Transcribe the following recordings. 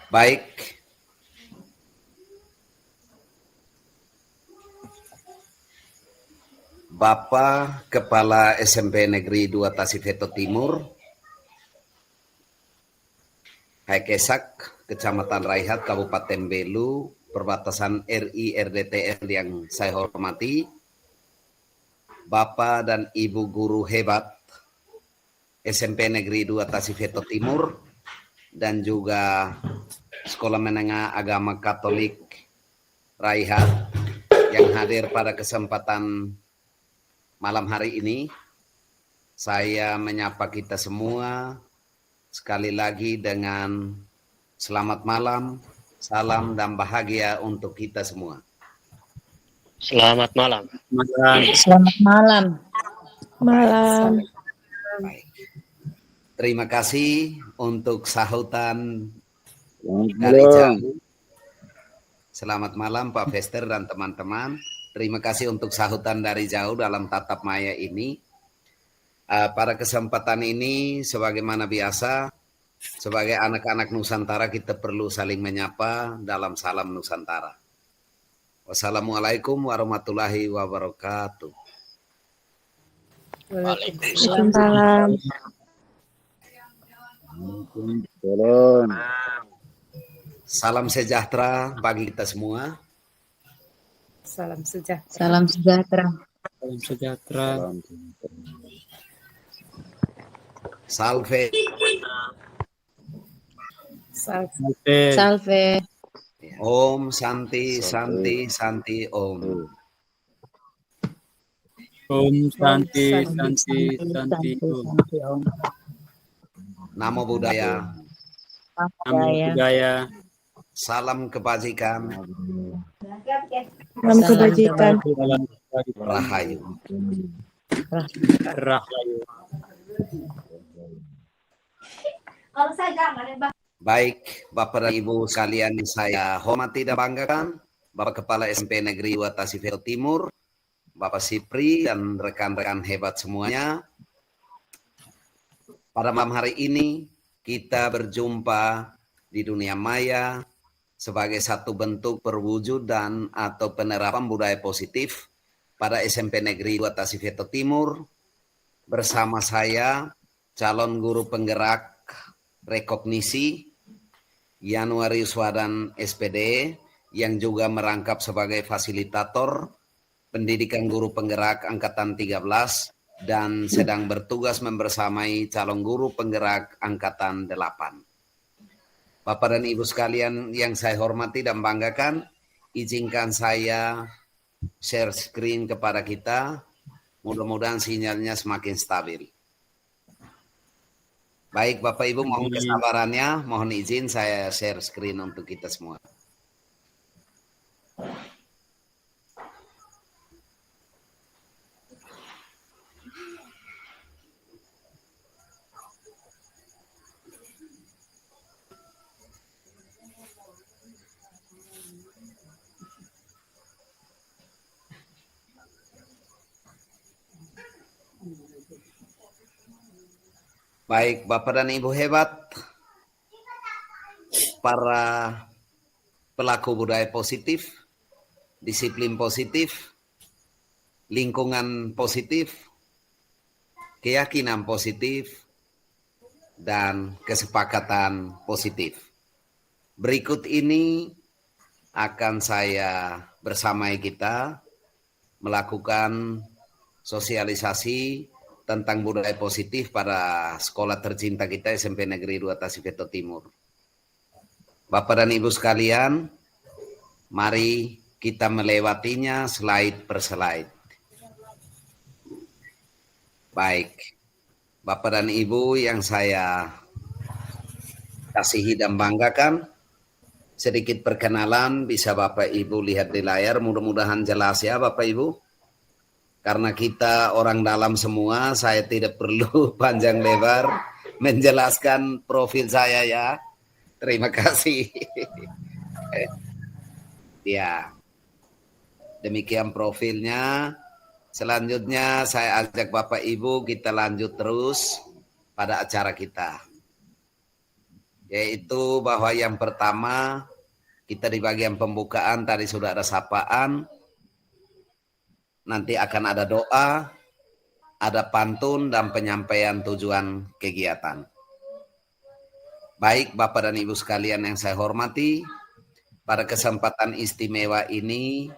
Baik, Bapak Kepala SMP Negeri 2 Tasifeto Timur, Haikesak, Kecamatan Raihat, Kabupaten Belu, perbatasan RI RDTL yang saya hormati, Bapak dan Ibu guru hebat SMP Negeri 2 Tasifeto Timur, dan juga Sekolah Menengah Agama Katolik Raihat yang hadir pada kesempatan malam hari ini. Saya menyapa kita semua sekali lagi dengan selamat malam, salam dan bahagia untuk kita semua. Selamat malam. Selamat malam. Malam. Baik. Terima kasih untuk sahutan dari jauh. Selamat malam Pak Fester dan teman-teman. Terima kasih untuk sahutan dari jauh dalam tatap maya ini. Pada kesempatan ini, sebagaimana biasa, sebagai anak-anak Nusantara kita perlu saling menyapa dalam salam Nusantara. Wassalamualaikum warahmatullahi wabarakatuh. Waalaikumsalam. Salam sejahtera bagi kita semua. Salam sejahtera. Salam sejahtera. Salam sejahtera. Salve. Salve. Om Santi Santi Santi Om. Om Santi Santi Santi Om. Namo Buddhaya. Namo Buddhaya. Salam kebajikan. Salam kebajikan. Rahayu. Rahayu. Baik, Bapak dan Ibu sekalian saya hormati dan banggakan, Bapak Kepala SMP Negeri 2 Tasifeto Timur, Bapak Sipri dan rekan-rekan hebat semuanya. Pada malam hari ini kita berjumpa di dunia maya sebagai satu bentuk perwujudan atau penerapan budaya positif pada SMP Negeri 2 Tasifeto Timur bersama saya calon guru penggerak rekognisi Yanuari Uswadan SPD yang juga merangkap sebagai fasilitator pendidikan guru penggerak angkatan 13 dan sedang bertugas membersamai calon guru penggerak angkatan 8. Bapak dan Ibu sekalian yang saya hormati dan banggakan, izinkan saya share screen kepada kita. Mudah-mudahan sinyalnya semakin stabil. Baik Bapak Ibu, mohon kesabarannya, mohon izin saya share screen untuk kita semua. Baik, Bapak dan Ibu hebat, para pelaku budaya positif, disiplin positif, lingkungan positif, keyakinan positif, dan kesepakatan positif. Berikut ini akan saya bersamai kita melakukan sosialisasi tentang budaya positif pada sekolah tercinta kita SMP Negeri 2 Tasifeto Timur. Bapak dan Ibu sekalian, mari kita melewatinya slide per slide. Baik, Bapak dan Ibu yang saya kasihi dan banggakan, sedikit perkenalan bisa Bapak Ibu lihat di layar, mudah-mudahan jelas ya Bapak Ibu. Karena kita orang dalam semua, saya tidak perlu panjang lebar menjelaskan profil saya ya. Terima kasih. Ya, demikian profilnya. Selanjutnya saya ajak Bapak Ibu kita lanjut terus pada acara kita. yaitu bahwa yang pertama kita di bagian pembukaan tadi sudah ada sapaan, nanti akan ada doa, ada pantun dan penyampaian tujuan kegiatan. Baik Bapak dan Ibu sekalian yang saya hormati, pada kesempatan istimewa ini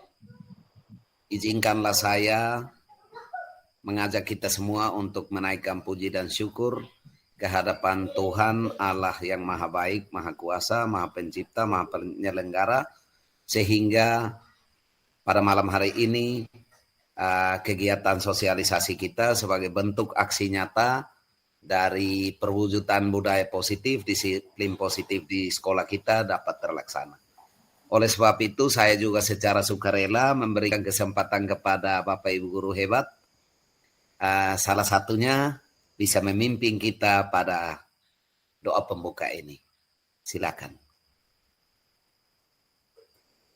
izinkanlah saya mengajak kita semua untuk menaikkan puji dan syukur ke hadapan Tuhan Allah yang Maha Baik, Maha Kuasa, Maha Pencipta, Maha Penyelenggara, sehingga pada malam hari ini kegiatan sosialisasi kita sebagai bentuk aksi nyata dari perwujudan budaya positif, disiplin positif di sekolah kita dapat terlaksana. Oleh sebab itu saya juga secara sukarela memberikan kesempatan kepada Bapak Ibu guru hebat, salah satunya bisa memimpin kita pada doa pembuka ini. Silakan.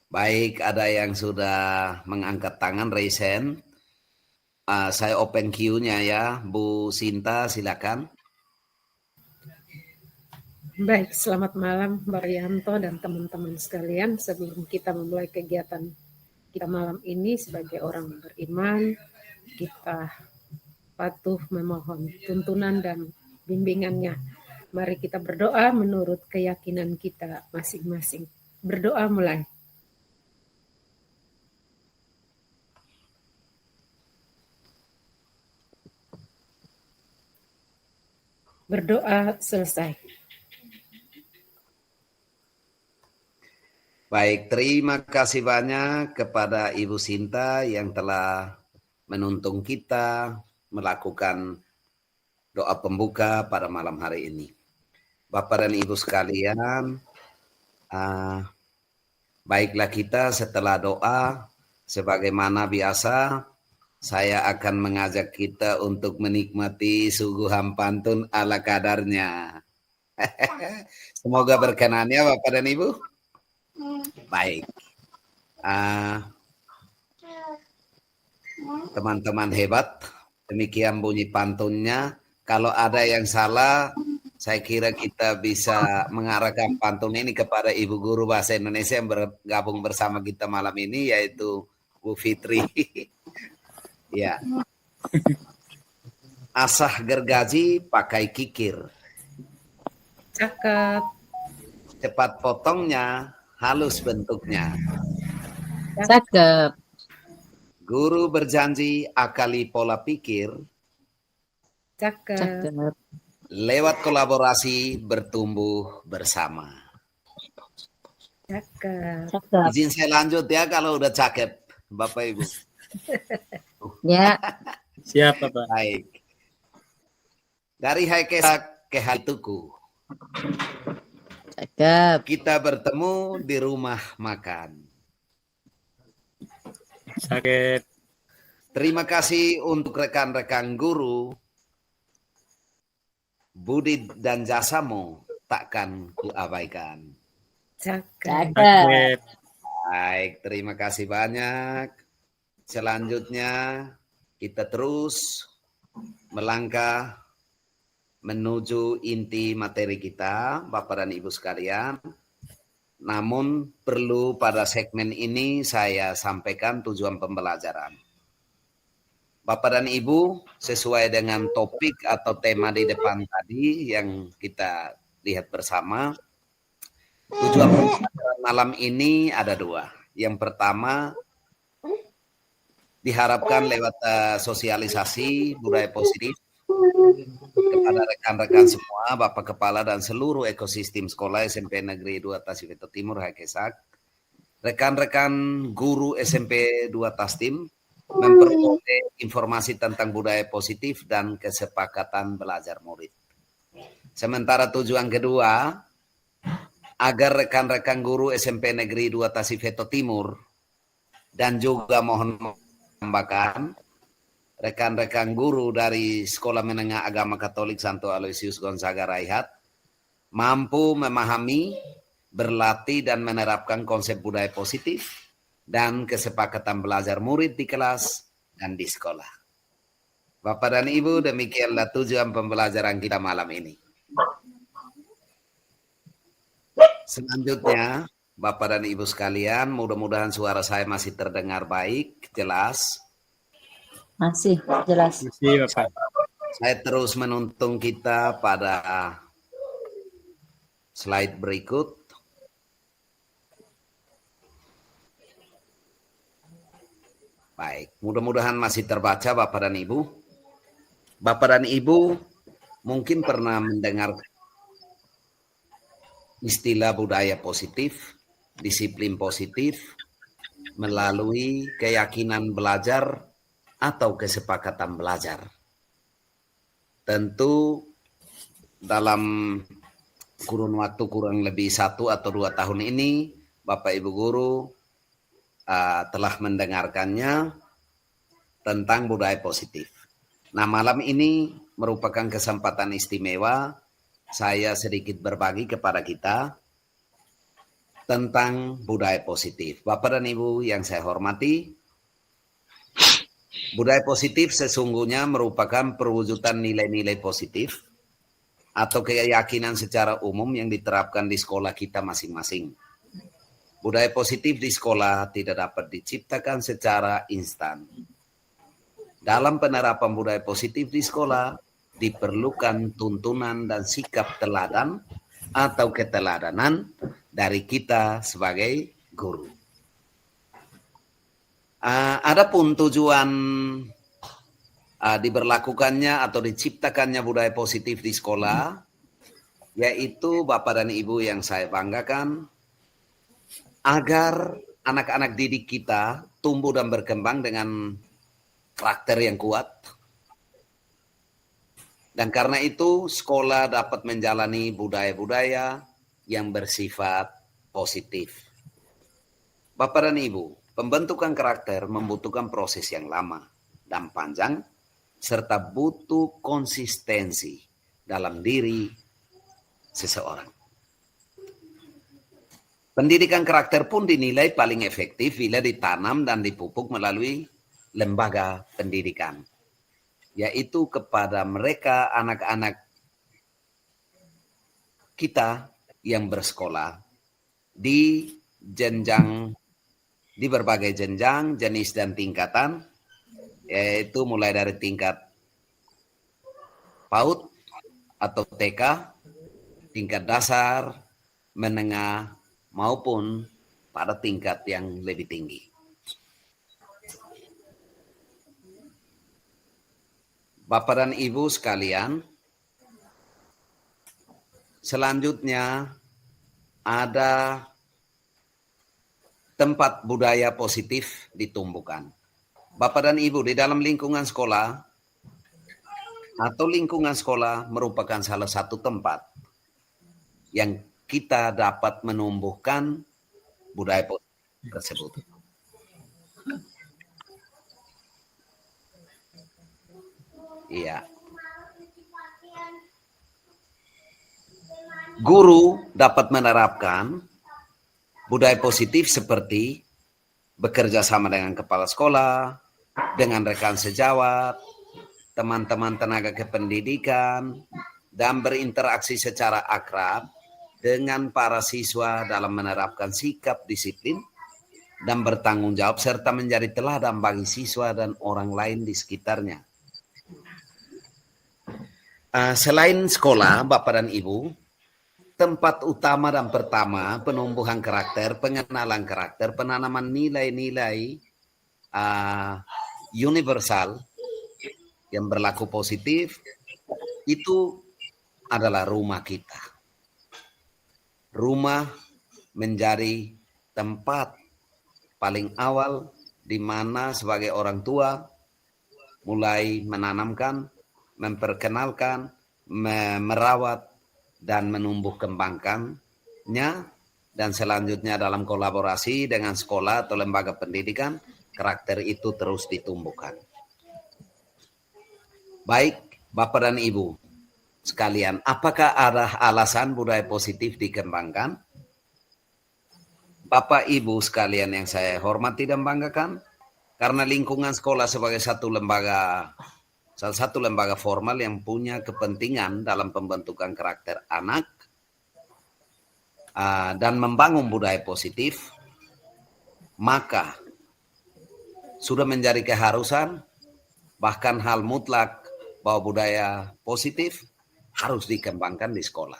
Baik, ada yang sudah mengangkat tangan, raise hand. Saya open queue-nya ya, Bu Sinta, silakan. Baik, selamat malam Baryanto dan teman-teman sekalian. Sebelum kita memulai kegiatan kita malam ini sebagai orang beriman, kita patuh memohon tuntunan dan bimbingannya. Mari kita berdoa menurut keyakinan kita masing-masing. Berdoa mulai. Berdoa selesai. Baik, terima kasih banyak kepada Ibu Sinta yang telah menuntun kita melakukan doa pembuka pada malam hari ini. Bapak dan Ibu sekalian, baiklah kita setelah doa, sebagaimana biasa, saya akan mengajak kita untuk menikmati suguhan pantun ala kadarnya. Semoga berkenan ya Bapak dan Ibu. Baik. Teman-teman hebat, demikian bunyi pantunnya. Kalau ada yang salah, saya kira kita bisa mengarahkan pantun ini kepada Ibu Guru Bahasa Indonesia yang bergabung bersama kita malam ini, yaitu Bu Fitri. Ya. Asah gergaji pakai kikir. Cakep. Cepat potongnya, halus bentuknya. Cakep. Guru berjanji akali pola pikir. Cakep. Cakep. Lewat kolaborasi bertumbuh bersama. Cakep. Cakep. Izin saya lanjut ya kalau udah cakep, Bapak Ibu. Ya. Siap, Bapak. Baik. Dari Haikesak ke Haituku, Cakep. kita bertemu di rumah makan. Sakit. Terima kasih untuk rekan-rekan guru. Budi dan jasamu takkan kuabaikan. Cakep. Cakep. Baik, terima kasih banyak. Selanjutnya kita terus melangkah menuju inti materi kita, Bapak dan Ibu sekalian. Namun perlu pada segmen ini saya sampaikan tujuan pembelajaran. Bapak dan Ibu, sesuai dengan topik atau tema di depan tadi yang kita lihat bersama, tujuan pembelajaran malam ini ada dua. Yang pertama, diharapkan lewat sosialisasi budaya positif kepada rekan-rekan semua, Bapak Kepala dan seluruh ekosistem sekolah SMP Negeri 2 Tasifeto Timur Haikesak, rekan-rekan guru SMP 2 Tastim memperoleh informasi tentang budaya positif dan kesepakatan belajar murid. Sementara tujuan kedua, agar rekan-rekan guru SMP Negeri 2 Tasifeto Timur dan juga mohon menambahkan rekan-rekan guru dari Sekolah Menengah Agama Katolik Santo Aloysius Gonzaga Raihat mampu memahami, berlatih dan menerapkan konsep budaya positif dan kesepakatan belajar murid di kelas dan di sekolah. Bapak dan Ibu, demikianlah tujuan pembelajaran kita malam ini. Selanjutnya, Bapak dan Ibu sekalian, mudah-mudahan suara saya masih terdengar baik, jelas. Masih jelas. Masih Bapak. Saya terus menuntun kita pada slide berikut. Baik, mudah-mudahan masih terbaca Bapak dan Ibu. Bapak dan Ibu mungkin pernah mendengar istilah budaya positif, disiplin positif, melalui keyakinan belajar atau kesepakatan belajar. Tentu dalam kurun waktu kurang lebih 1 atau 2 tahun ini, Bapak Ibu Guru telah mendengarkannya tentang budaya positif. Nah, malam ini merupakan kesempatan istimewa saya sedikit berbagi kepada kita tentang budaya positif. Bapak dan Ibu yang saya hormati, budaya positif sesungguhnya merupakan perwujudan nilai-nilai positif atau keyakinan secara umum yang diterapkan di sekolah kita masing-masing. Budaya positif di sekolah tidak dapat diciptakan secara instan. Dalam penerapan budaya positif di sekolah, diperlukan tuntunan dan sikap teladan atau keteladanan dari kita sebagai guru. Adapun tujuan diberlakukannya atau diciptakannya budaya positif di sekolah, yaitu Bapak dan Ibu yang saya banggakan, agar anak-anak didik kita tumbuh dan berkembang dengan karakter yang kuat. Dan karena itu sekolah dapat menjalani budaya-budaya yang bersifat positif. Bapak dan Ibu, pembentukan karakter membutuhkan proses yang lama dan panjang, serta butuh konsistensi dalam diri seseorang. Pendidikan karakter pun dinilai paling efektif bila ditanam dan dipupuk melalui lembaga pendidikan, yaitu kepada mereka anak-anak kita yang bersekolah di berbagai jenjang, jenis dan tingkatan, yaitu mulai dari tingkat PAUD atau TK, tingkat dasar, menengah, maupun pada tingkat yang lebih tinggi. Bapak dan Ibu sekalian, selanjutnya ada tempat budaya positif ditumbuhkan. Bapak dan Ibu, di dalam lingkungan sekolah atau lingkungan sekolah merupakan salah satu tempat yang kita dapat menumbuhkan budaya positif tersebut. Iya. Guru dapat menerapkan budaya positif seperti bekerja sama dengan kepala sekolah, dengan rekan sejawat, teman-teman tenaga kependidikan, dan berinteraksi secara akrab dengan para siswa dalam menerapkan sikap disiplin dan bertanggung jawab serta menjadi teladan bagi siswa dan orang lain di sekitarnya. Selain sekolah, Bapak dan Ibu, tempat utama dan pertama penumbuhan karakter, pengenalan karakter, penanaman nilai-nilai universal yang berlaku positif itu adalah rumah kita. Rumah menjadi tempat paling awal di mana sebagai orang tua mulai menanamkan, memperkenalkan, merawat, dan menumbuh kembangkannya, dan selanjutnya dalam kolaborasi dengan sekolah atau lembaga pendidikan, karakter itu terus ditumbuhkan. Baik, Bapak dan Ibu sekalian, apakah ada alasan budaya positif dikembangkan? Bapak Ibu sekalian yang saya hormati dan banggakan, karena lingkungan sekolah sebagai salah satu lembaga formal yang punya kepentingan dalam pembentukan karakter anak, dan membangun budaya positif, maka sudah menjadi keharusan, bahkan hal mutlak bahwa budaya positif harus dikembangkan di sekolah.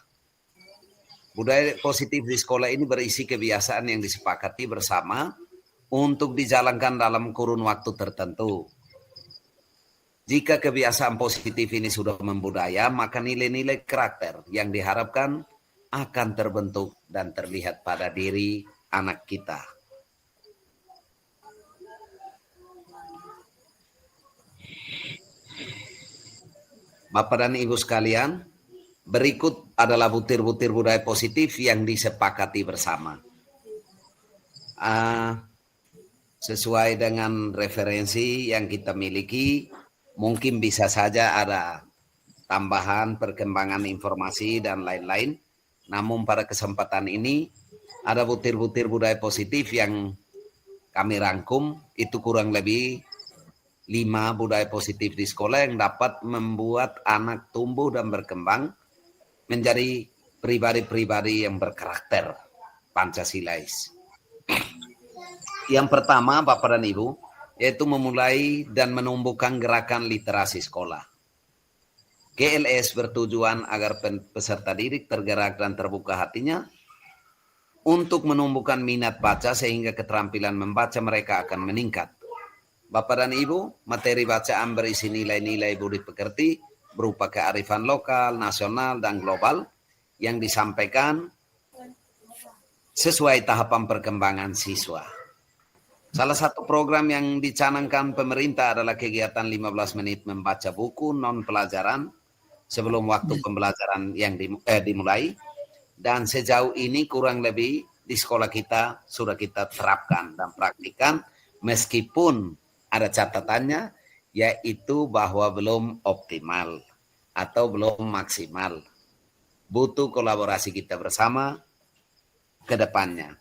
Budaya positif di sekolah ini berisi kebiasaan yang disepakati bersama untuk dijalankan dalam kurun waktu tertentu. Jika kebiasaan positif ini sudah membudaya, maka nilai-nilai karakter yang diharapkan akan terbentuk dan terlihat pada diri anak kita. Bapak dan Ibu sekalian, berikut adalah butir-butir budaya positif yang disepakati bersama. Sesuai dengan referensi yang kita miliki, mungkin bisa saja ada tambahan, perkembangan informasi, dan lain-lain. Namun pada kesempatan ini, ada butir-butir budaya positif yang kami rangkum, itu kurang lebih 5 budaya positif di sekolah yang dapat membuat anak tumbuh dan berkembang menjadi pribadi-pribadi yang berkarakter Pancasilais. Yang pertama, Bapak dan Ibu, yaitu memulai dan menumbuhkan gerakan literasi sekolah. GLS bertujuan agar peserta didik tergerak dan terbuka hatinya untuk menumbuhkan minat baca sehingga keterampilan membaca mereka akan meningkat. Bapak dan Ibu, materi bacaan berisi nilai-nilai budi pekerti berupa kearifan lokal, nasional, dan global yang disampaikan sesuai tahapan perkembangan siswa. Salah satu program yang dicanangkan pemerintah adalah kegiatan 15 menit membaca buku non-pelajaran sebelum waktu pembelajaran yang dimulai. Dan sejauh ini kurang lebih di sekolah kita sudah kita terapkan dan praktikan meskipun ada catatannya, yaitu bahwa belum optimal atau belum maksimal. Butuh kolaborasi kita bersama ke depannya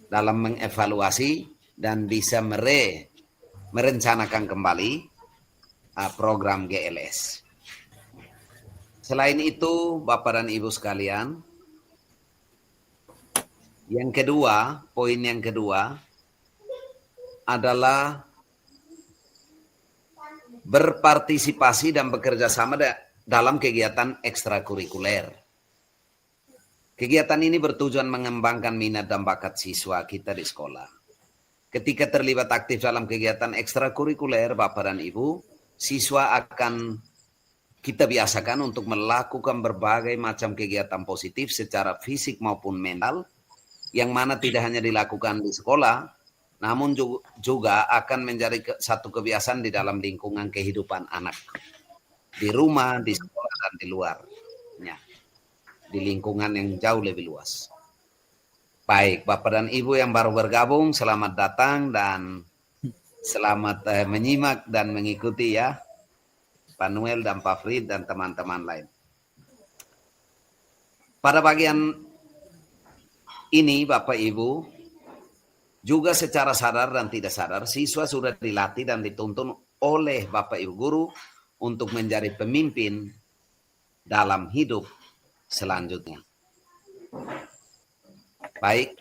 dalam mengevaluasi dan bisa merencanakan kembali program GLS. Selain itu, Bapak dan Ibu sekalian, yang kedua, poin yang kedua adalah berpartisipasi dan bekerja sama dalam kegiatan ekstrakurikuler. Kegiatan ini bertujuan mengembangkan minat dan bakat siswa kita di sekolah. Ketika terlibat aktif dalam kegiatan ekstrakurikuler, Bapak dan Ibu, siswa akan kita biasakan untuk melakukan berbagai macam kegiatan positif secara fisik maupun mental, yang mana tidak hanya dilakukan di sekolah, namun juga akan menjadi satu kebiasaan di dalam lingkungan kehidupan anak. Di rumah, di sekolah, dan di luar. Di lingkungan yang jauh lebih luas. Baik, Bapak dan Ibu yang baru bergabung, selamat datang dan selamat menyimak dan mengikuti ya. Pak Noel dan Pak Frid dan teman-teman lain. Pada bagian ini, Bapak Ibu, juga secara sadar dan tidak sadar, siswa sudah dilatih dan dituntun oleh Bapak Ibu guru untuk menjadi pemimpin dalam hidup selanjutnya. Baik,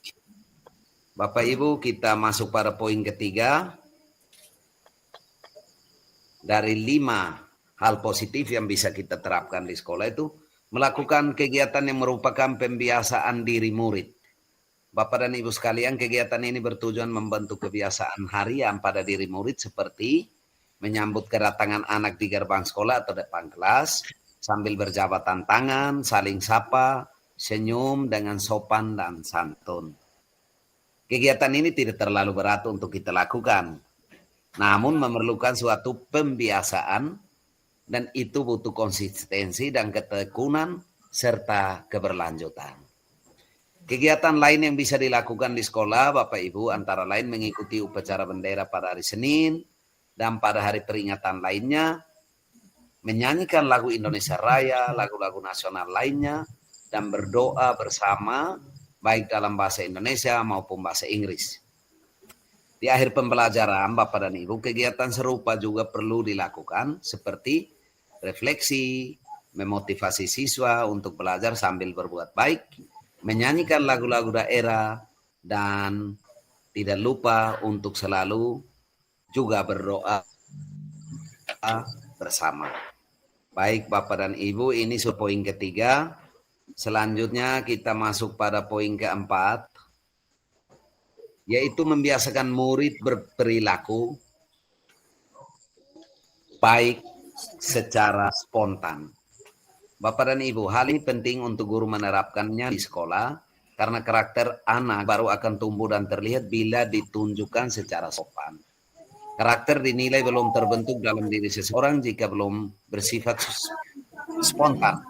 Bapak Ibu, kita masuk pada poin ketiga. Dari 5 hal positif yang bisa kita terapkan di sekolah itu, melakukan kegiatan yang merupakan pembiasaan diri murid. Bapak dan Ibu sekalian, kegiatan ini bertujuan membentuk kebiasaan harian pada diri murid seperti menyambut kedatangan anak di gerbang sekolah atau depan kelas, sambil berjabatan tangan, saling sapa, senyum dengan sopan dan santun. Kegiatan ini tidak terlalu berat untuk kita lakukan, namun memerlukan suatu pembiasaan dan itu butuh konsistensi dan ketekunan serta keberlanjutan. Kegiatan lain yang bisa dilakukan di sekolah, Bapak Ibu, antara lain mengikuti upacara bendera pada hari Senin dan pada hari peringatan lainnya, menyanyikan lagu Indonesia Raya, lagu-lagu nasional lainnya, dan berdoa bersama, baik dalam bahasa Indonesia maupun bahasa Inggris. Di akhir pembelajaran, Bapak dan Ibu, kegiatan serupa juga perlu dilakukan, seperti refleksi, memotivasi siswa untuk belajar sambil berbuat baik, menyanyikan lagu-lagu daerah, dan tidak lupa untuk selalu juga berdoa bersama. Baik Bapak dan Ibu, ini poin ketiga. Selanjutnya kita masuk pada poin keempat, yaitu membiasakan murid berperilaku baik secara spontan. Bapak dan Ibu, hal ini penting untuk guru menerapkannya di sekolah karena karakter anak baru akan tumbuh dan terlihat bila ditunjukkan secara sopan. Karakter dinilai belum terbentuk dalam diri seseorang jika belum bersifat spontan.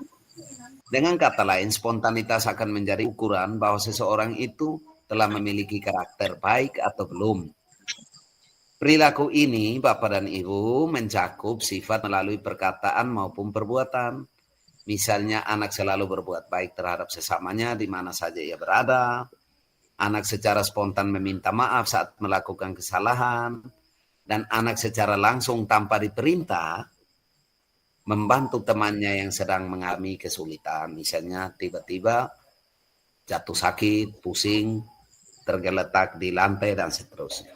Dengan kata lain, spontanitas akan menjadi ukuran bahwa seseorang itu telah memiliki karakter baik atau belum. Perilaku ini, Bapak dan Ibu, mencakup sifat melalui perkataan maupun perbuatan. Misalnya anak selalu berbuat baik terhadap sesamanya di mana saja ia berada. Anak secara spontan meminta maaf saat melakukan kesalahan. Dan anak secara langsung tanpa diperintah membantu temannya yang sedang mengalami kesulitan. Misalnya tiba-tiba jatuh sakit, pusing, tergeletak di lantai, dan seterusnya.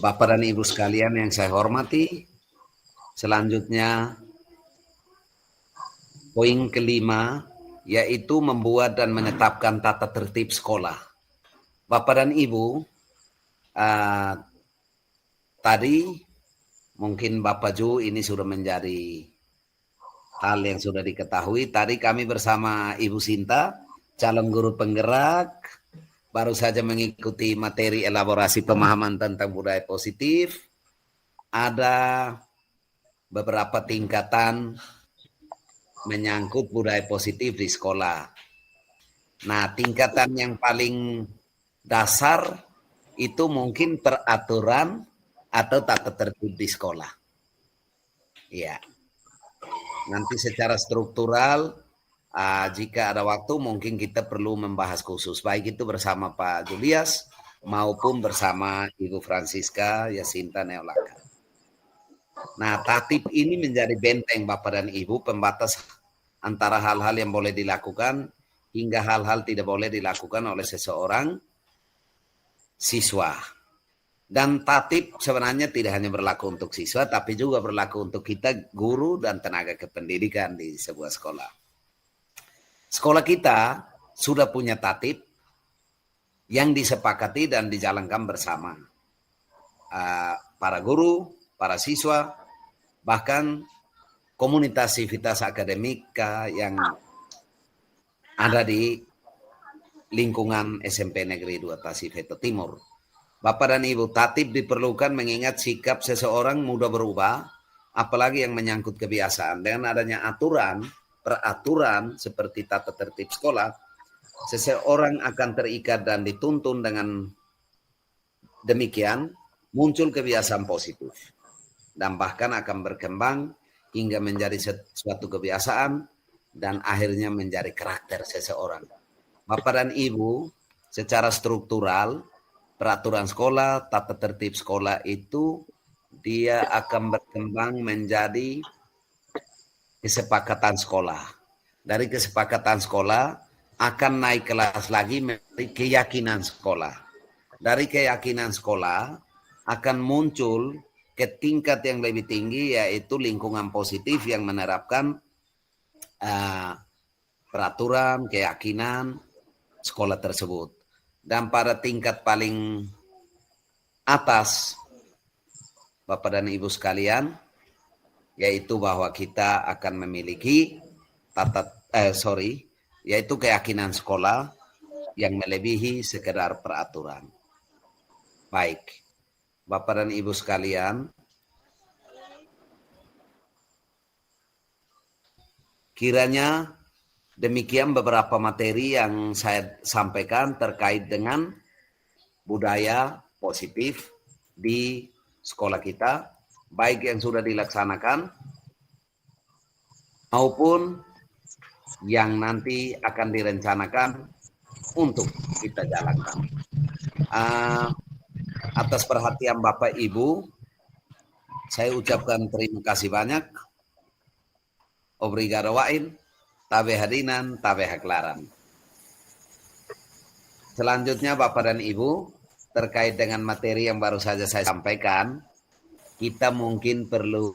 Bapak dan Ibu sekalian yang saya hormati, selanjutnya poin kelima, yaitu membuat dan menetapkan tata tertib sekolah. Bapak dan Ibu, tadi mungkin Bapak Ju ini sudah menjadi hal yang sudah diketahui. Tadi kami bersama Ibu Sinta, calon guru penggerak, baru saja mengikuti materi elaborasi pemahaman tentang budaya positif. Ada beberapa tingkatan menyangkut budaya positif di sekolah. Nah, tingkatan yang paling dasar itu mungkin peraturan atau tata tertib di sekolah. Ya. Nanti secara struktural, jika ada waktu mungkin kita perlu membahas khusus, baik itu bersama Pak Julius maupun bersama Ibu Francisca Yasinta Neolaka. Nah, tatib ini menjadi benteng Bapak dan Ibu, pembatas antara hal-hal yang boleh dilakukan hingga hal-hal tidak boleh dilakukan oleh seseorang siswa. Dan tatib sebenarnya tidak hanya berlaku untuk siswa, tapi juga berlaku untuk kita guru dan tenaga kependidikan di sebuah sekolah. Sekolah kita sudah punya tatib yang disepakati dan dijalankan bersama. Para guru, para siswa, bahkan komunitas sivitas akademika yang ada di lingkungan SMP Negeri 2 Tasifeto Timur. Bapak dan Ibu, tatib diperlukan mengingat sikap seseorang mudah berubah, apalagi yang menyangkut kebiasaan. Dengan adanya peraturan seperti tata tertib sekolah, seseorang akan terikat dan dituntun dengan demikian muncul kebiasaan positif. Dan bahkan akan berkembang hingga menjadi suatu kebiasaan dan akhirnya menjadi karakter seseorang. Bapak dan Ibu, secara struktural, peraturan sekolah, tata tertib sekolah itu dia akan berkembang menjadi kesepakatan sekolah. Dari kesepakatan sekolah akan naik kelas lagi menjadi keyakinan sekolah. Dari keyakinan sekolah akan muncul ke tingkat yang lebih tinggi, yaitu lingkungan positif yang menerapkan peraturan, keyakinan sekolah tersebut. Dan pada tingkat paling atas, Bapak dan Ibu sekalian, yaitu bahwa kita akan memiliki yaitu keyakinan sekolah yang melebihi sekedar peraturan. Baik, Bapak dan Ibu sekalian, kiranya demikian beberapa materi yang saya sampaikan terkait dengan budaya positif di sekolah kita, baik yang sudah dilaksanakan maupun yang nanti akan direncanakan untuk kita jalankan. Atas perhatian Bapak Ibu, saya ucapkan terima kasih banyak. Obrigado, Wain. tabe hadinan, tabe haklaran. Selanjutnya Bapak dan Ibu, terkait dengan materi yang baru saja saya sampaikan, kita mungkin perlu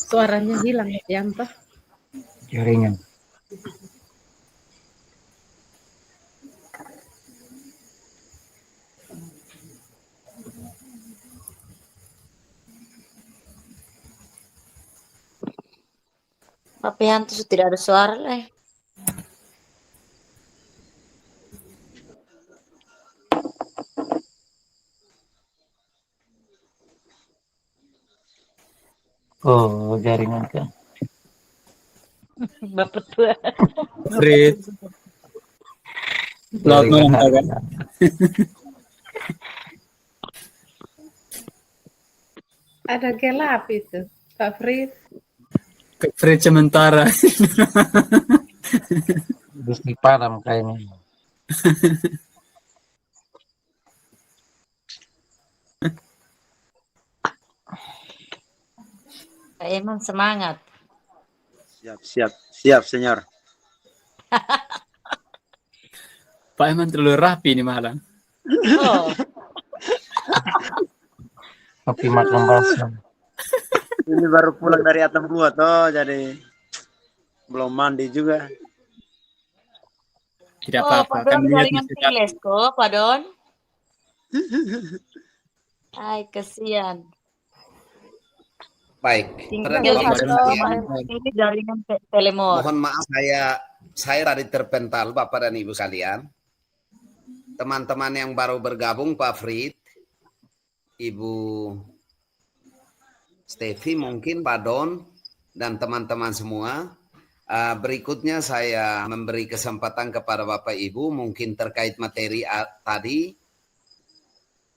Suaranya hilang ya, Yanto. Jaringan. Pak Pianto sudah tidak ada suara lah. Oh, jaringan kan. Bapak tua. Frit. Selamat malam, Kak. Ada gelap itu, Pak Frit. Frit sementara. Bisa padam kayaknya. Pak Eman semangat. Siap, Senyor. Pak Eman terlalu rapi nih malam. Oh, Tapi makan bakso. Ini baru pulang dari Atambua toh, jadi belum mandi juga. Tidak oh apa-apa. Pak Kan Don niat jaringan masih piles kok, Pak Don. Ay, kesian. baik. Tinggal Pada Bapak satu dan Ibu, ini jaringan telemor. mohon maaf saya tadi terpental Bapak dan Ibu sekalian. Teman-teman yang baru bergabung, Pak Frit, Ibu Stevi, mungkin Pak Don, dan teman-teman semua. Berikutnya saya memberi kesempatan kepada Bapak Ibu, mungkin terkait materi tadi.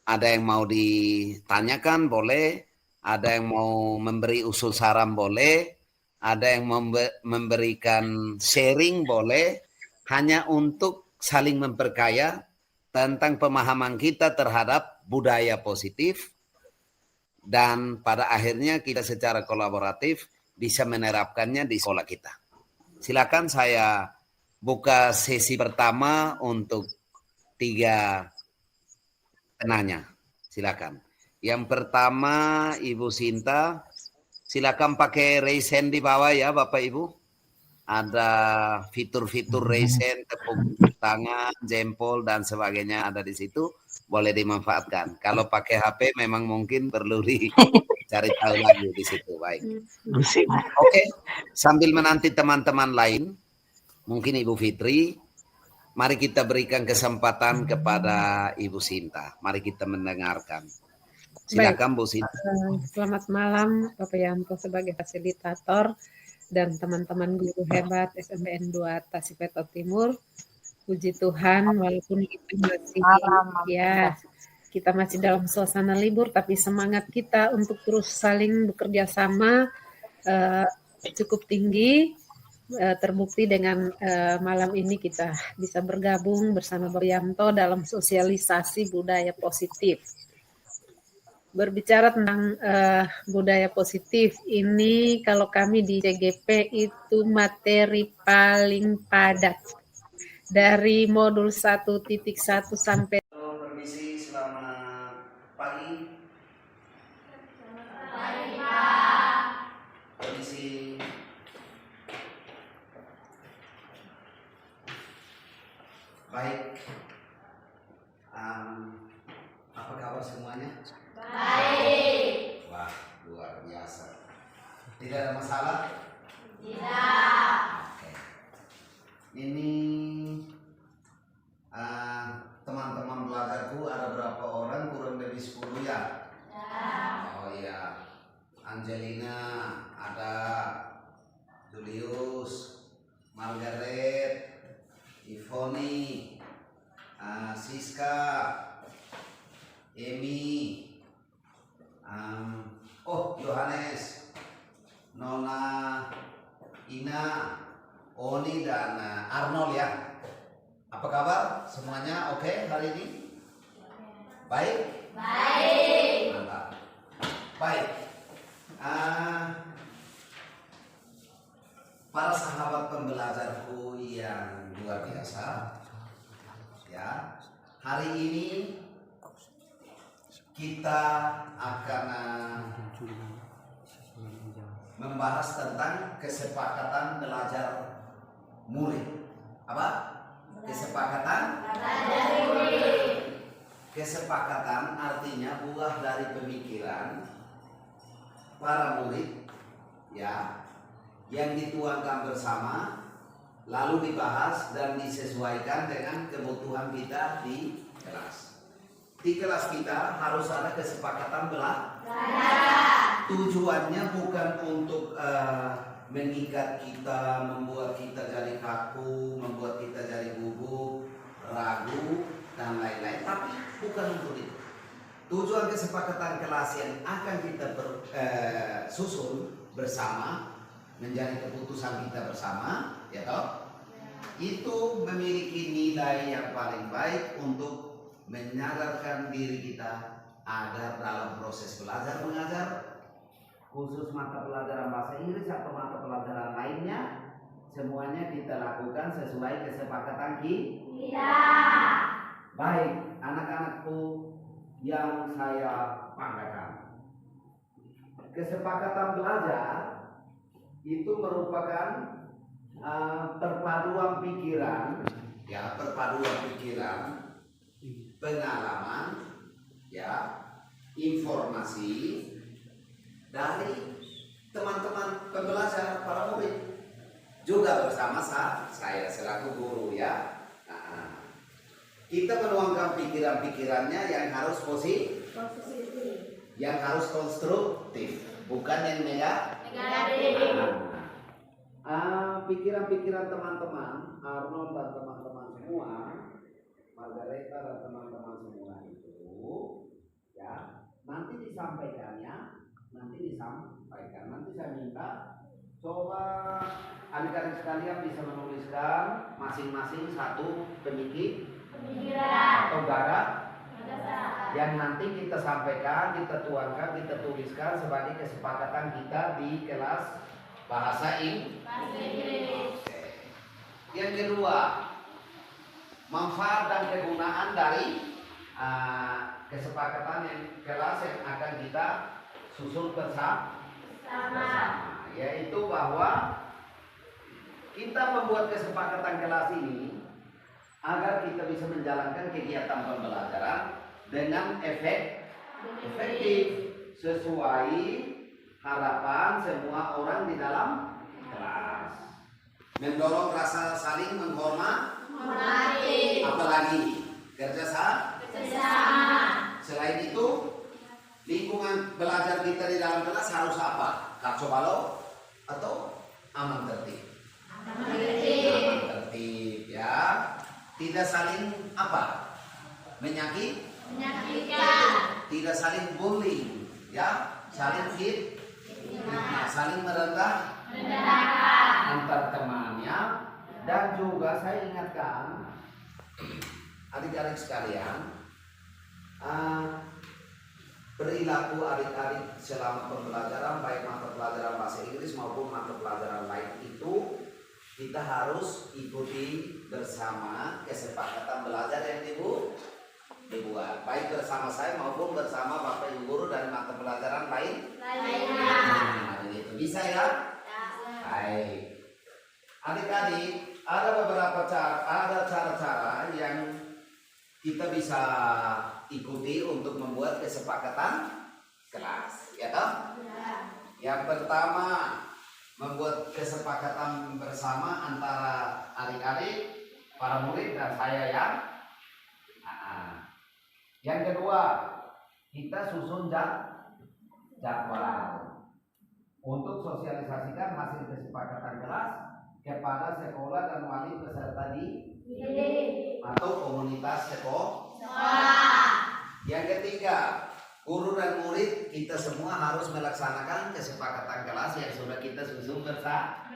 Ada yang mau ditanyakan, boleh. Ada yang mau memberi usul saran, boleh. Ada yang memberikan sharing, boleh. Hanya untuk saling memperkaya tentang pemahaman kita terhadap budaya positif. Dan pada akhirnya kita secara kolaboratif bisa menerapkannya di sekolah kita. Silakan saya buka sesi pertama untuk 3 penanya. Silakan. Yang pertama Ibu Sinta, silakan pakai raise hand di bawah ya Bapak Ibu. Ada fitur-fitur raise hand, tepuk tangan, jempol dan sebagainya ada di situ. Boleh dimanfaatkan. Kalau pakai HP memang mungkin perlu dicari tahu lagi di situ. Baik. Oke, sambil menanti teman-teman lain, mungkin Ibu Fitri, mari kita berikan kesempatan kepada Ibu Sinta. Mari kita mendengarkan. Silakan Bu Sinta. Selamat malam Bapak Yanto sebagai fasilitator dan teman-teman guru hebat SMPN 2 Tasifeto Timur. Puji Tuhan, walaupun kita masih dalam suasana libur, tapi semangat kita untuk terus saling bekerja sama cukup tinggi. Terbukti dengan malam ini kita bisa bergabung bersama Bapak Yanto dalam sosialisasi budaya positif. Berbicara tentang budaya positif, ini kalau kami di CGP itu materi paling padat. Dari modul 1.1 sampai Permisi, selamat pagi. Permisi. Baik. Apa kabar semuanya? Baik. Wah, luar biasa. Tidak ada masalah? Tidak. Oke. Ini teman-teman belajarku ada berapa orang? Kurang lebih 10 ya? Ya. Oh iya. Angelina, ada Julius, Margaret, Ivoni, Siska, Emi, Yohanes, Nona, Ina, Oni, dan Arnold ya. Apa kabar? Semuanya oke hari ini? Baik? Baik. Mantap. Baik. Para sahabat pembelajarku yang luar biasa, ya, hari ini kita akan membahas tentang kesepakatan belajar murid. Apa? Kesepakatan belajar murid. Kesepakatan artinya buah dari pemikiran para murid, ya, yang dituangkan bersama, lalu dibahas dan disesuaikan dengan kebutuhan kita di kelas. Di kelas kita harus ada kesepakatan belajar. Tujuannya bukan untuk mengikat kita, membuat kita jadi kaku, membuat kita jadi gugup, ragu, dan lain-lain. Tapi bukan untuk itu. Tujuan kesepakatan kelas yang akan kita susun bersama, menjadi keputusan kita bersama, ya toh, itu memiliki nilai yang paling baik untuk menyadarkan diri kita agar dalam proses belajar mengajar, khusus mata pelajaran bahasa Inggris atau mata pelajaran lainnya, semuanya kita lakukan sesuai kesepakatan kita. Baik, anak-anakku yang saya banggakan, kesepakatan belajar itu merupakan perpaduan pikiran, ya, perpaduan pikiran, pengalaman, ya, informasi dari teman-teman pembelajar, para murid, juga bersama saya selaku guru, ya. Kita menuangkan pikiran-pikirannya yang harus positif, yang harus konstruktif, bukan yang negatif. Pikiran-pikiran teman-teman, Arnold dan teman-teman semua, Margareta dan teman-teman semua itu, ya, nanti disampaikan. Nanti saya minta coba adik-adik sekalian bisa menuliskan masing-masing satu pemikiran atau gagasan yang nanti kita sampaikan, kita tuangkan, kita tuliskan sebagai kesepakatan kita di kelas bahasa Inggris. Yang kedua, manfaat dan kegunaan dari kesepakatan yang kelas yang akan kita susun bersama, yaitu bahwa kita membuat kesepakatan kelas ini agar kita bisa menjalankan kegiatan pembelajaran dengan efektif sesuai harapan semua orang di dalam kelas. Mendorong rasa saling menghormati, apalagi kerjasama. Selain itu, lingkungan belajar kita di dalam kelas harus apa? Kacau balau atau aman tertib? Aman tertib, ya. Tidak saling apa? Menyakitkan. Tidak saling bullying, ya. Saling saling merendahkan antar temannya. Dan juga saya ingatkan adik-adik sekalian, perilaku adik-adik selama pembelajaran, baik mata pelajaran bahasa Inggris maupun mata pelajaran lain itu kita harus ikuti bersama kesepakatan belajar yang dibuat, baik bersama saya maupun bersama Bapak Ibu guru dari mata pelajaran lainnya. Itu bisa ya? Baik. Adik-adik, ada beberapa cara-cara yang kita bisa ikuti untuk membuat kesepakatan kelas, ya toh? Yang pertama, membuat kesepakatan bersama antara adik-adik, para murid dan saya, ya. Yang kedua, kita susun jadwal. untuk sosialisasikan hasil kesepakatan kelas kepada sekolah dan wali peserta didik atau komunitas sekolah. Yang ketiga, guru dan murid kita semua harus melaksanakan kesepakatan kelas yang sudah kita susun bersama.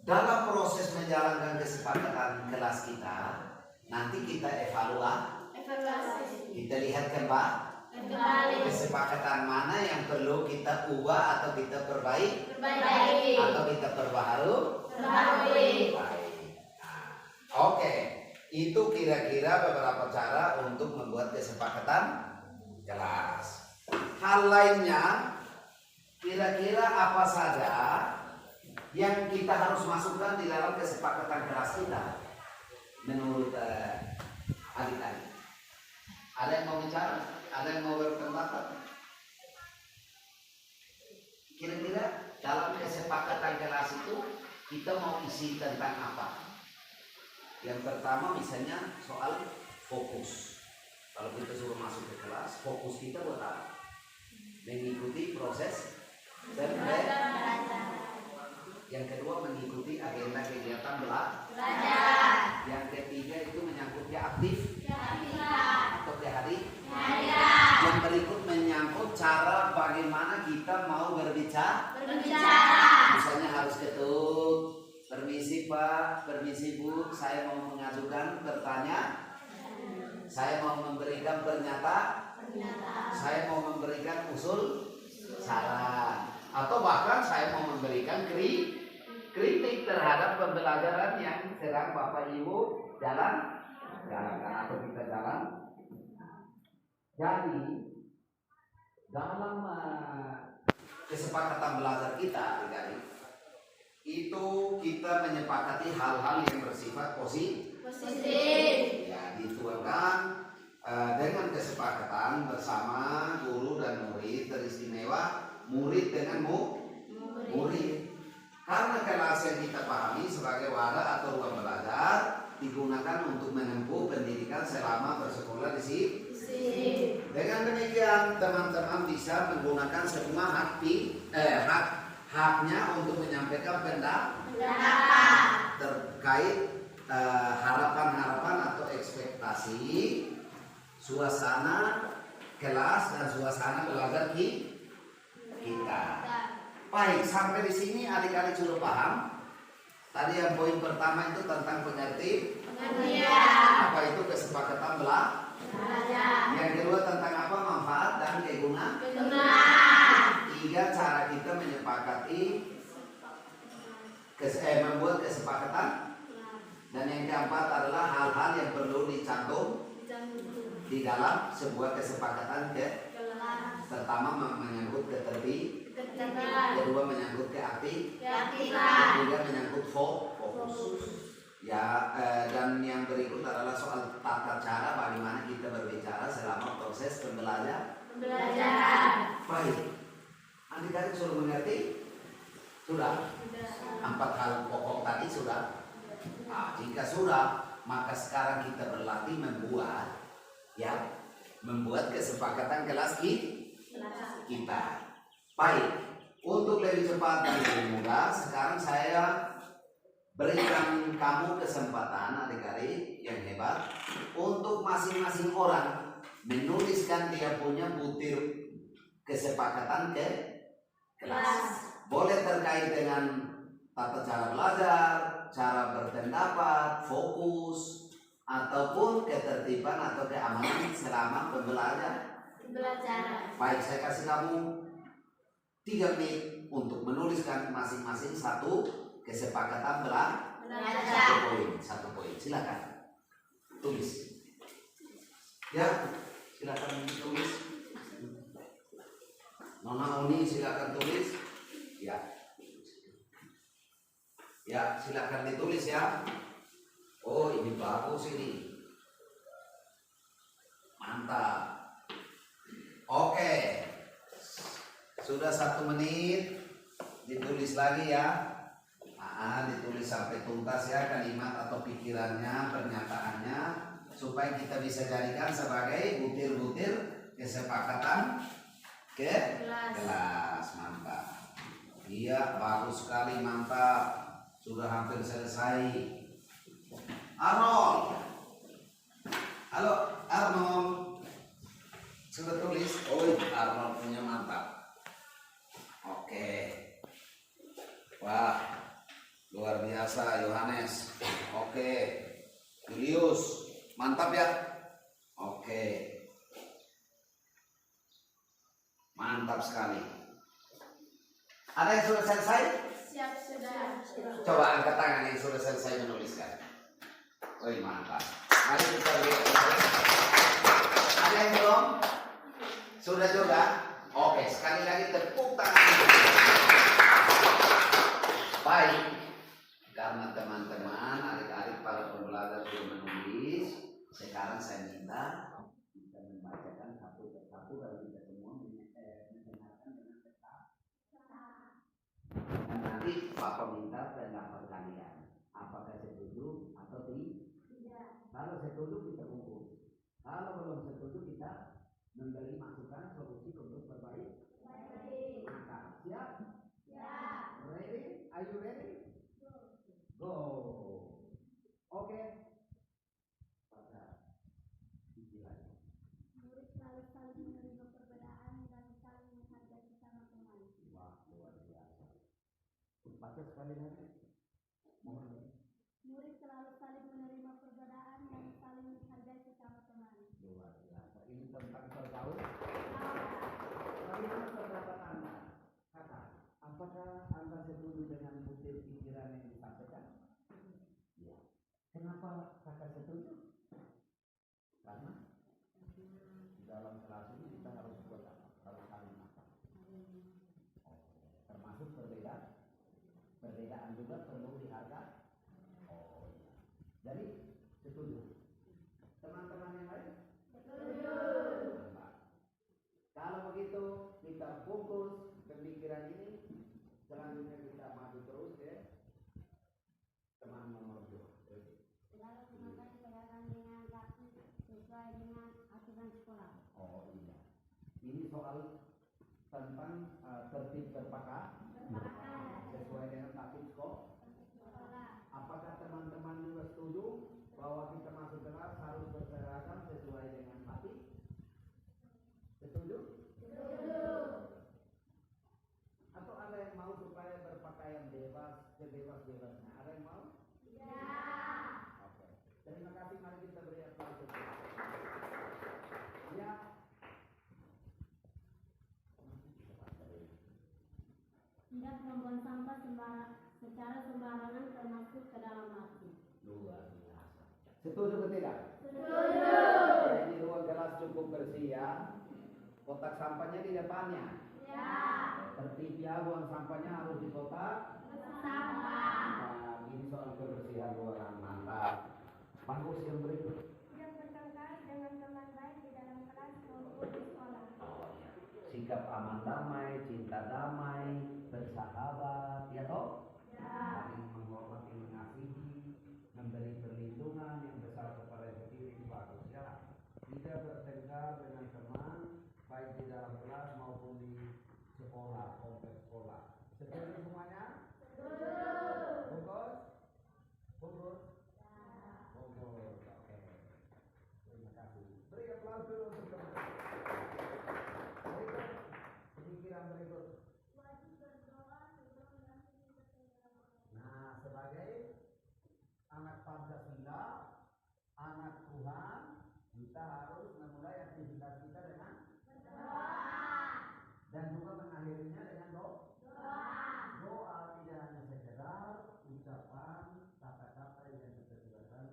Dalam proses menjalankan kesepakatan kelas kita, nanti kita evaluasi. Kita lihat kembali kesepakatan mana yang perlu kita ubah atau kita perbaiki atau kita perbaharui. Oke, itu kira-kira beberapa cara untuk membuat kesepakatan kelas. Hal lainnya, kira-kira apa saja yang kita harus masukkan di dalam kesepakatan kelas kita menurut adik-adik? Ada yang mau bicara? Ada yang mau berpendapat? Kira-kira dalam kesepakatan kelas itu kita mau isi tentang apa? Yang pertama misalnya soal fokus. Kalau kita suruh masuk ke kelas, fokus kita buat apa? Mengikuti proses belajar. Yang kedua mengikuti agenda kegiatan belajar. Yang ketiga itu menyangkutnya aktif atau kehadiran. Yang berikut menyangkut cara bagaimana kita mau berbicara. Misalnya harus ketuk, permisi Pak, permisi Bu, saya mau mengajukan pertanyaan, saya mau memberikan pernyataan, saya mau memberikan usul saran, atau bahkan saya mau memberikan kritik terhadap pembelajaran yang sedang Bapak Ibu jalankan atau kita jalan. Jadi dalam kesepakatan belajar kita, adik-adik, itu kita menyepakati hal-hal yang bersifat positif. Ya, dituangkan dengan kesepakatan bersama guru dan murid, teristimewa murid dengan murid. Karena kelas yang kita pahami sebagai wadah atau ruang belajar digunakan untuk menempuh pendidikan selama bersekolah di sini. Dengan demikian teman-teman bisa menggunakan semua haknya untuk menyampaikan pendapat terkait harapan-harapan atau ekspektasi suasana kelas dan suasana belajar kita. Baik, sampai di sini adik-adik sudah paham. Tadi yang poin pertama itu tentang pengertian. Apa itu kesepakatan belajar. Yang kedua tentang apa manfaat dan kegunaan. Tiga, cara kita menyepakati membuat kesepakatan. Dan yang keempat adalah hal-hal yang perlu dicantum di dalam sebuah kesepakatan pertama menyangkut ketertiban, kedua menyangkut keaktifan, ketiga menyangkut fokus. Ya, dan yang berikut adalah soal tata cara bagaimana kita berbicara selama proses pembelajaran. Baik, adik-adik sudah mengerti? Sudah? 4 hal pokok tadi sudah? Nah, jika sudah, maka sekarang kita berlatih membuat kesepakatan kelas kita. Baik, untuk lebih cepat dan lebih mudah, sekarang saya berikan kamu kesempatan adik-adik yang hebat untuk masing-masing orang menuliskan dia punya butir kesepakatan ke kelas. Boleh terkait dengan tata cara belajar, cara berpendapat, fokus, ataupun ketertiban atau keamanan selama pembelajaran. Baik, saya kasih kamu 3 menit untuk menuliskan masing-masing satu kesepakatan belajar. Satu poin. Silakan tulis. Ya, silakan tulis. Nona Uni silakan tulis. Ya, silakan ditulis ya. Oh, ini bagus ini. Mantap. Oke. Sudah 1 menit. Ditulis lagi ya. Ditulis sampai tuntas ya kalimat atau pikirannya, pernyataannya, supaya kita bisa jadikan sebagai butir-butir Kesepakatan ke kelas. Mantap. Iya, bagus sekali, mantap. Sudah hampir selesai. Arnold. Halo, Arnold. Sudah tulis? Oh, Arnold punya mantap. Oke. Wah, luar biasa Yohanes. Oke. Julius, mantap ya? Oke. Mantap sekali. Ada yang sudah selesai? Siap sudah. Coba angkat tangan yang sudah selesai menuliskan. Oh, mantap. Mari kita lihat. Ada yang belum? Sudah juga? Oke, sekali lagi tepuk tangan. Baik. Karena teman-teman, adik-adik para pembelajar sudah menulis, sekarang saya minta kita membacakan satu persatu dan kita semua mendengarkan dengan tetap. Dan nanti Papa minta pendapat kalian. Apakah setuju atau tidak? Kalau setuju kita kumpul. Kalau belum setuju kita memberi masukan solusi untuk perbaiki. Maka siap? Siap. Ready? Are you ready? Go. Oke. Murid selalu saling menerima perbedaan dan saling menghargai sesama teman. Wah, luar biasa. Baca sekali lagi. Mohon. Murid selalu saling menerima perbedaan dan saling menghargai sesama teman. Luar biasa. Ini tentang bergaul. Bagaimana pendapat Anda? Kata, apakah Anda setuju dengan butir pikiran yang disampaikan? Ya. Kenapa kakak setuju? Karena dalam kelas ini kita harus buat apa? Harus saling apa? Termasuk perbedaan. Perbedaan juga perlu dihargai. Oh iya. Jadi setuju. Teman-teman yang lain? Setuju. Kalau begitu kita fokus pemikiran ini. Selanjutnya kita maju terus ya. Teman nomor 2. Selalu memakai seragam dengan rapi sesuai dengan aturan sekolah. Oh iya. Ini soal tentang tertib berpakaian sesuai dengan tatib sekolah. Apakah teman-teman juga setuju bahwa kita masuk kelas harus berseragam sesuai dengan tatib? Setuju? Setuju. Atau ada yang mau supaya berpakaian bebas, sebebas-bebasnya? Ada yang mau? Ya. Oke. Terima kasih. Mari kita beri aplaus. Ya. Tidak membuang sampah secara sembarangan termasuk ke dalam api. Luar biasa. Setuju atau tidak? Setuju. Jadi ruang kelas cukup bersih ya. Kotak sampahnya di depannya. Ya. Tertib ya, buang sampahnya harus di kotak Sampah. Nah, ini soal kebersihan ruangan. Mantap. Bagus yang berikut. Yang bertengkar dengan teman baik di dalam kelas maupun di sekolah. Sikap aman damai, cinta damai, bersahabat, ya toh? Ya. Saling menghormati, mengasihi, memberi perlindungan yang besar kepada diri, bagus ya. Tidak bertengkar dengan teman, baik di dalam kelas maupun di sekolah, kompleks sekolah. Setuju semuanya? Setuju. Bagus? Bagus? Bagus, oke. Terima kasih. Beri aplaus dulu untuk teman-teman. Berikut, pemikiran berikut. Nah, sebagai anak Pancasila, anak Tuhan, kita harus memulai aktivitas kita dengan berdoa dan juga mengakhirinya dengan doa. Doa tidak hanya sekedar ucapan kata-kata yang kita silakan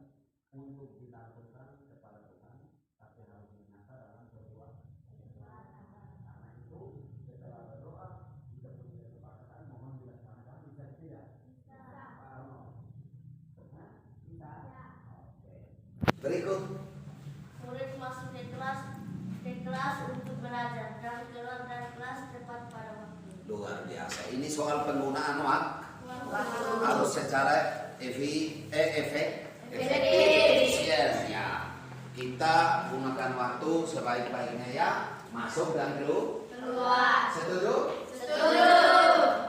untuk dilakukan kepada Tuhan, tapi harus nyata dalam perbuatan. Karena itu setelah berdoa kita punya kesepakatan mohon dilaksanakan, bisa tidak? Pak Arnold. Bisa? Oke. Berikut. Murid masuk ke kelas untuk belajar dan keluar dari kelas tepat pada waktu. Luar biasa. Ini soal penggunaan waktu harus secara efisien ya. Kita kita gunakan waktu sebaik-baiknya ya. Masuk dan keluar. Setuju? Setuju.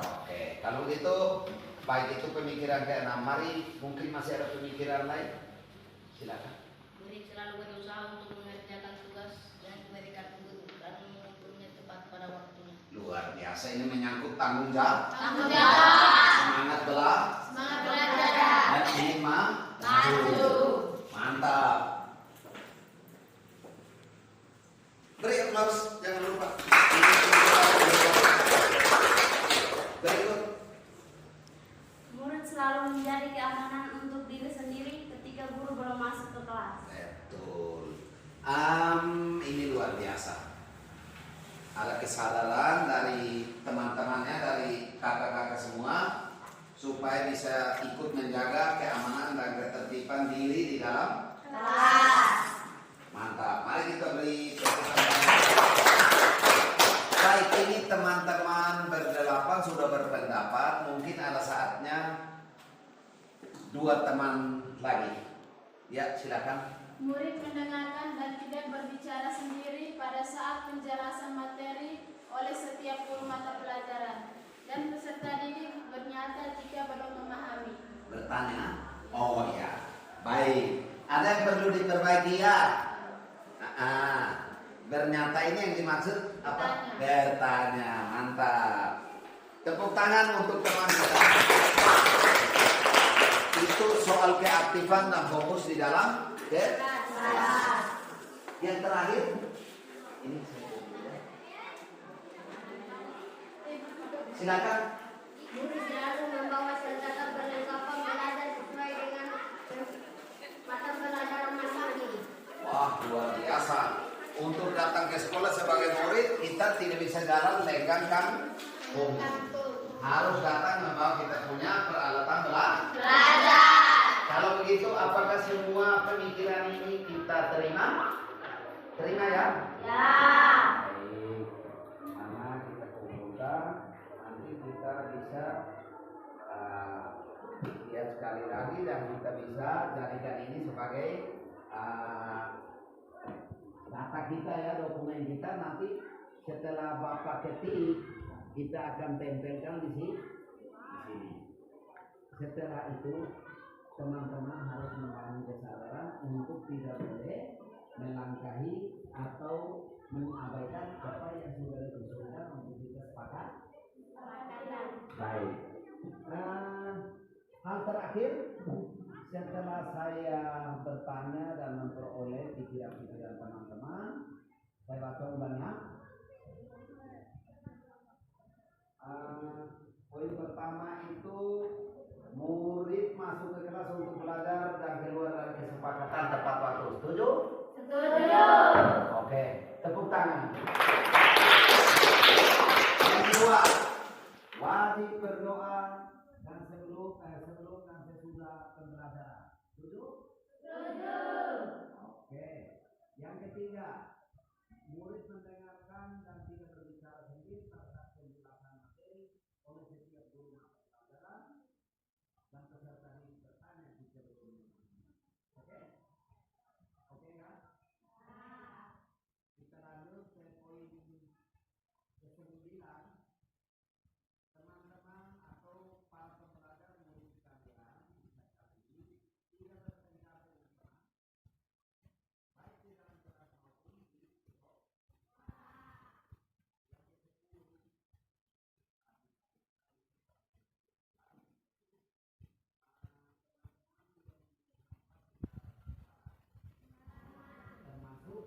Oke, kalau begitu baik itu pemikiran ke-6. Mari, mungkin masih ada pemikiran lain. Silakan. Murid selalu berusaha untuk mengerjakan tugas dan memberikan kebutuhan mempunyai tepat pada waktunya. Luar biasa, ini menyangkut tanggung jawab. Tanggung jawab. Semangat Belajar. dan ingin maju. Mantap. Beri aplaus, jangan lupa. Berikut. Murid selalu menjadi keamanan untuk diri sendiri ketika guru belum masuk ke kelas. Betul. Ini luar biasa. Ada kesadaran dari teman-temannya, dari kakak-kakak semua, supaya bisa ikut menjaga keamanan dan ketertiban diri di dalam Kelas. Mantap. Mari kita beri tepuk tangan. Baik, ini teman-teman berdelapan sudah berpendapat. Mungkin ada saatnya 2 teman lagi. Ya, silakan. Murid mendengarkan dan tidak berbicara sendiri pada saat penjelasan materi oleh setiap guru mata pelajaran. Dan peserta didik bernyata jika belum memahami. Bertanya. Oh ya. Baik. Ada yang perlu diperbaiki ya? Bernyata ini yang dimaksud apa? Bertanya. Mantap. Tepuk tangan untuk teman kita. Itu soal keaktifan dan fokus di dalam kelas. Yang terakhir, ini silakan. Murid selalu membawa catatan perlengkapan belajar sesuai dengan mata pelajaran masing-masing. Wah, luar biasa. Untuk datang ke sekolah sebagai murid, kita tidak bisa jalan lenggang kan? Harus datang membawa kita punya peralatan belajar. Kalau begitu, apakah semua pemikiran ini kita terima? Terima ya? Ya. Baik. Mana kita kumpulkan, nanti kita bisa lihat sekali lagi dan kita bisa jadikan ini sebagai data kita ya, dokumen kita. Nanti setelah Bapak ketik, kita akan tempelkan di sini. Setelah itu teman-teman harus membangun kesadaran untuk tidak boleh melangkahi atau mengabaikan apa yang sudah ditentukan untuk kita sepakat. Baik. Hal terakhir, setelah saya bertanya dan memperoleh pikiran-pikiran teman-teman, saya baca ulangnya. Poin pertama itu murid masuk ke kelas untuk belajar dan keluar dari kesepakatan tepat waktu. Setuju? Setuju. Oke, tepuk tangan. Yang kedua, wajib berdoa dan sebelum dan sesudah pembelajaran. Setuju? Setuju. Oke. Yang ketiga, murid mendengarkan dan tidak berbicara sendiri pada saat penjelasan materi oleh setiap guru mata pelajaran dan peserta didik bertanya jika belum. Oke? Oke kan? Kita lanjut ke poin ke-9. Teman-teman atau para pembelajar murid sekalian bisa kali ini tidak bertengkar dengan teman, baik di dalam kelas maupun di sekolah. Termasuk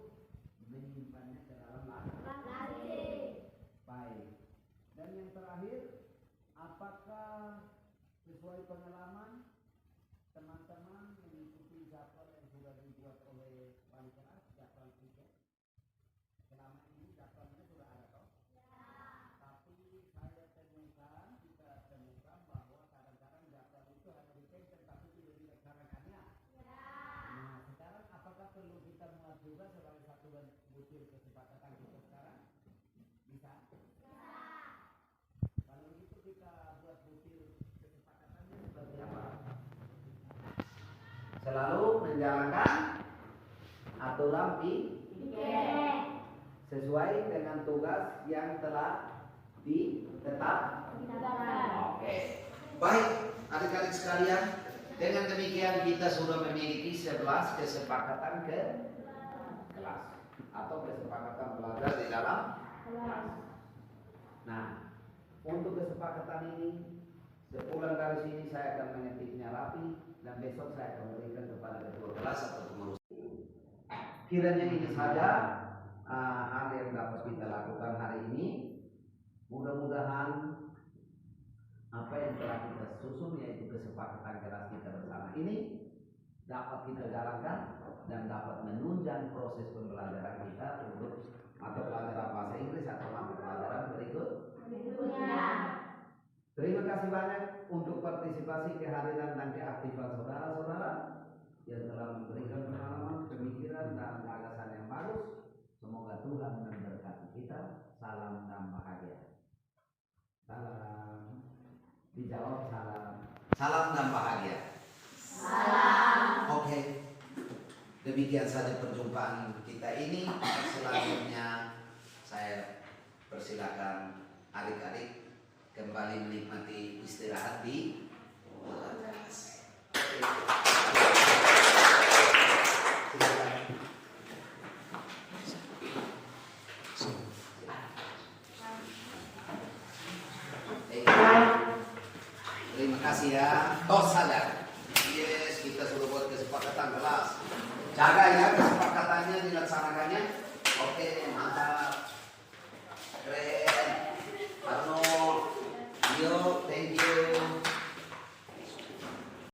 menyimpannya ke dalam lasri. Baik. Dan yang terakhir, apakah sesuai pengalaman teman-teman mengikuti jadwal yang sudah dibuat oleh wali kelas, jadwal tiket? Selama ini jadwalnya sudah ada toh? Tapi saya temukan, kita temukan bahwa kadang-kadang jadwal itu hanya ditempel tapi tidak dilaksanakannya. Nah, sekarang apakah perlu kita muat juga sebagai satu butir kesepakatan kita sekarang? Bisa? Kalau begitu kita buat butir kesepakatannya seperti apa? Selalu menjalankan Aturan sesuai dengan tugas yang telah ditetapkan. Oke. Baik, adik-adik sekalian, dengan demikian kita sudah memiliki 11 kesepakatan ke kelas atau kesepakatan belajar di dalam kelas. Nah, untuk kesepakatan ini sepulang dari sini saya akan mengetiknya rapi dan besok saya akan berikan kepada ketua kelas atau pengurus. Kiranya ini saja hal yang dapat kita lakukan hari ini. Mudah-mudahan apa yang telah kita susun yaitu kesepakatan kelas kita bersama ini dapat kita jalankan dan dapat menunjang proses pembelajaran kita untuk mata pelajaran bahasa Inggris atau mata pelajaran berikutnya. Terima kasih banyak untuk partisipasi, kehadiran dan keaktifan saudara-saudara yang telah memberikan pengalaman, pemikiran dan gagasan yang bagus. Semoga Tuhan memberkati kita. Salam dan bahagia. Salam. Dijawab salam. Salam dan bahagia. Salam. Oke. Demikian saja perjumpaan kita ini. Selanjutnya saya persilakan adik-adik kembali menikmati istirahat di kelas. Terima kasih ya. Tos saja. Yes, kita sudah buat kesepakatan kelas. Jaga ya kesepakatannya dilaksanakan.